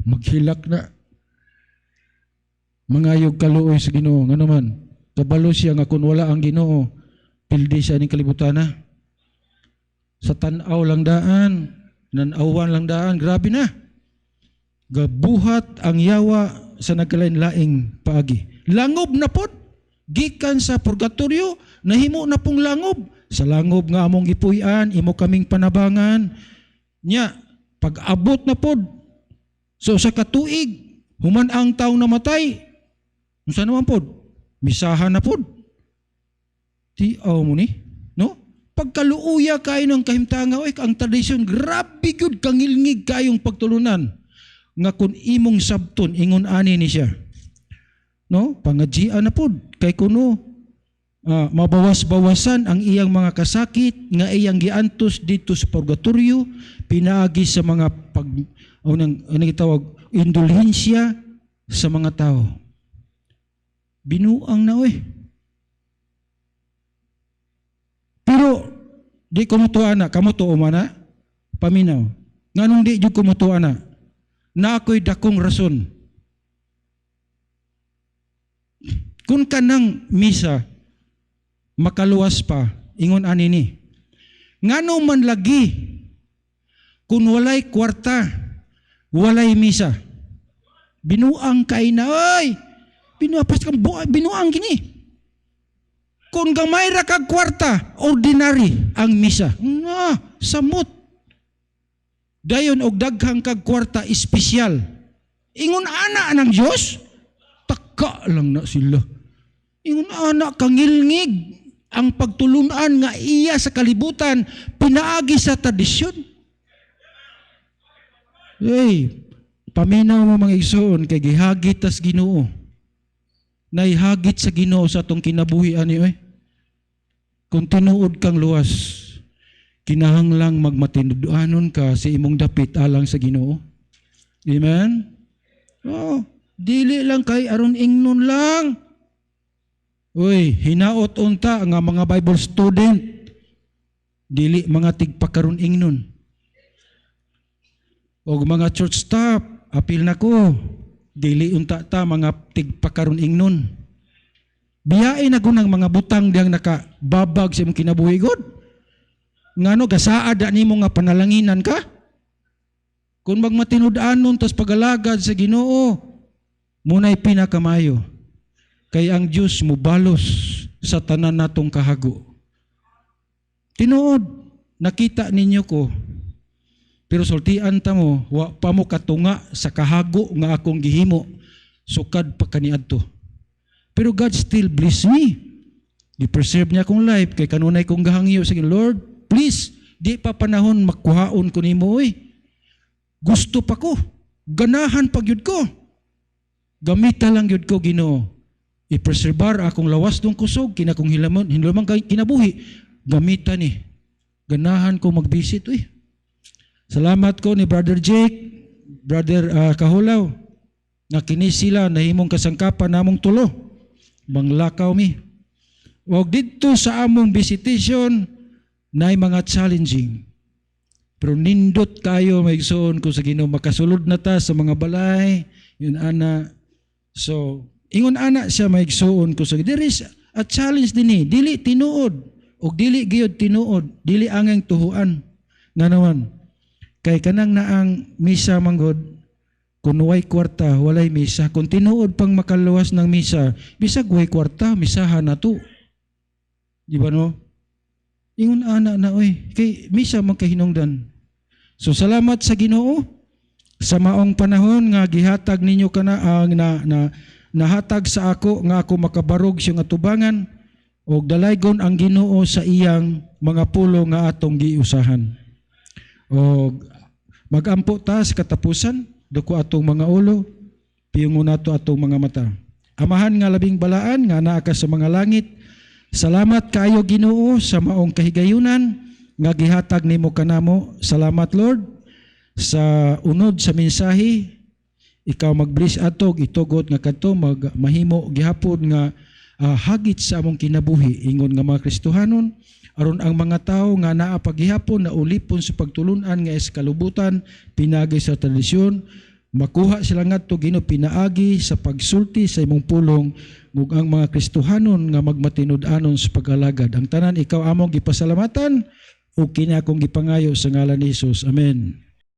[SPEAKER 1] maghilak na. Mangayog kaluoy sa Ginoo, nga naman, kabalo siya nga kung wala ang Ginoo, pildi siya ning kalibutan na. Sa tanaw lang daan, nanawan lang daan, grabe na. Gabuhat ang yawa sa nagkalain-laing paagi. Langob na pod, gikan sa purgatorio, nahimo na pong langob. Sa langob nga among gipuy-an, imo kaming panabangan. Nya, pag-abot na pod. So sa katuig, human ang taong namatay, unsa naman pod? Misahan na pod. Tiaw mo ni, no? Pagkaluuya kayo ng kahimtanga, ang tradisyon, grabe gyud kangilngig kayong pagtulunan. Nga kung imong sabton, ingon ani ni siya. No? Pangadyian na pod. Kay kuno, mabawas-bawasan ang iyang mga kasakit nga iyang giantos dito sa purgatorio, pinaagi sa mga tawag indulhensya sa mga tao. Binuang na Pero di kumutuan na, kamutuo man na, paminaw. Nganong di jud kumutuan na? na ako'y dakong rason. Kung kanang misa, makaluwas pa, ingon ani ni, ngano man lagi, kung walay kwarta, walay misa. Binuang kay na, ay, binuapas kang binuang kini. Kung gamay ra kag kwarta, ordinary ang misa. Samot. Dayon og daghang kag kwarta espesyal. Ingon ana ng Dios, taka lang na sila. Ingon ana kangilngig ang pagtulunan nga iya sa kalibutan pinaagi sa tradisyon. Hey, paminaw mo mga igsoon kay gihagit tas Ginoo. Naihagit sa Ginoo sa atong kinabuhi ani oy. Kung tinuod kang luwas, kinahanglang magmatinudanon ka sa imong dapit alang sa Ginoo. Amen? Dili lang kay aron ingnon lang. Uy, hinaot unta nga mga Bible student. Dili mga tigpakaron ingnon. O mga church staff, apil na ko. Dili unta ta mga tigpakaron ingnon. Biyain na gunang mga butang diyang nakababag sa imong kinabuhi God. Ngano gasaad nimo nga panalanginan ka? Kung magmatinud-anon tas pagalagad sa Ginoo, munay pinakamayo. Kay ang Dios mo balos sa tanan natong kahago. Tinuod, nakita ninyo ko. Pero sultian ta mo, wa pa mo katunga sa kahago nga akong gihimo sukad pa kaniadto. Pero God still bless me. I-preserve niya akong life kay kanunay kong gahangyo sa Lord, please, di pa panahon makuhaon ko nimo oy. Gusto pa ko. Ganahan pa gyud ko. Gamita lang gyud ko Ginoo. I-preserbar akong lawas dong kusog kina kong hilamon kinabuhi. Gamita ni. Ganahan ko mag-visit oy. Salamat ko ni Brother Jake, Brother Kahulaw, nga kini sila nahimong kasangkapan namong tulo. Manglakaw mi. Wag dito sa among visitation na mga challenging. Pero nindot kayo maigsoon ko sa Ginoo makasulod na ta sa mga balay, yun ana. So, ingon ana siya maigsoon ko sa there is a challenge dinhi, dili tinuod og dili gyud tinuod, dili angeng tuhuan. Nganawan kay kanang naang misa manggod kung way kwarta, walay misa. Kung tinuod pang makaluwas ng misa, bisag way kwarta, misahan na to. Di ba no? Ingon ana na, oy, kay misa magkahinungdan. So salamat sa Ginoo sa maong panahon nga gihatag ninyo kana nahatag sa ako nga ako makabarog siyang atubangan o dalaygon ang Ginoo sa iyang mga pulo nga atong giusahan. O magampo ta sa katapusan, duko atong mga ulo, piyungon nato atong mga mata. Amahan nga labing balaan nga naa ka sa mga langit. Salamat kaayo Ginoo sa maong kahigayunan nga gihatag nimo kanamo. Salamat Lord sa unod sa mensahe. Ikaw mag-bless atog itugot nga kadto mahimo gihapon nga hagit sa among kinabuhi ingon nga mga Kristohanon aron ang mga tao nga naa paghihapon na ulipon sa pagtulunan nga eskalubutan pinagi sa tradisyon makuha sila ngadto Ginoo pinaagi sa pagsulti sa imong pulong ug ang mga Kristohanon nga magmatinud-anon sa pag-alagad ang tanan ikaw among gipasalamatan ug kini akong gipangayo sa ngalan ni Hesus. Amen.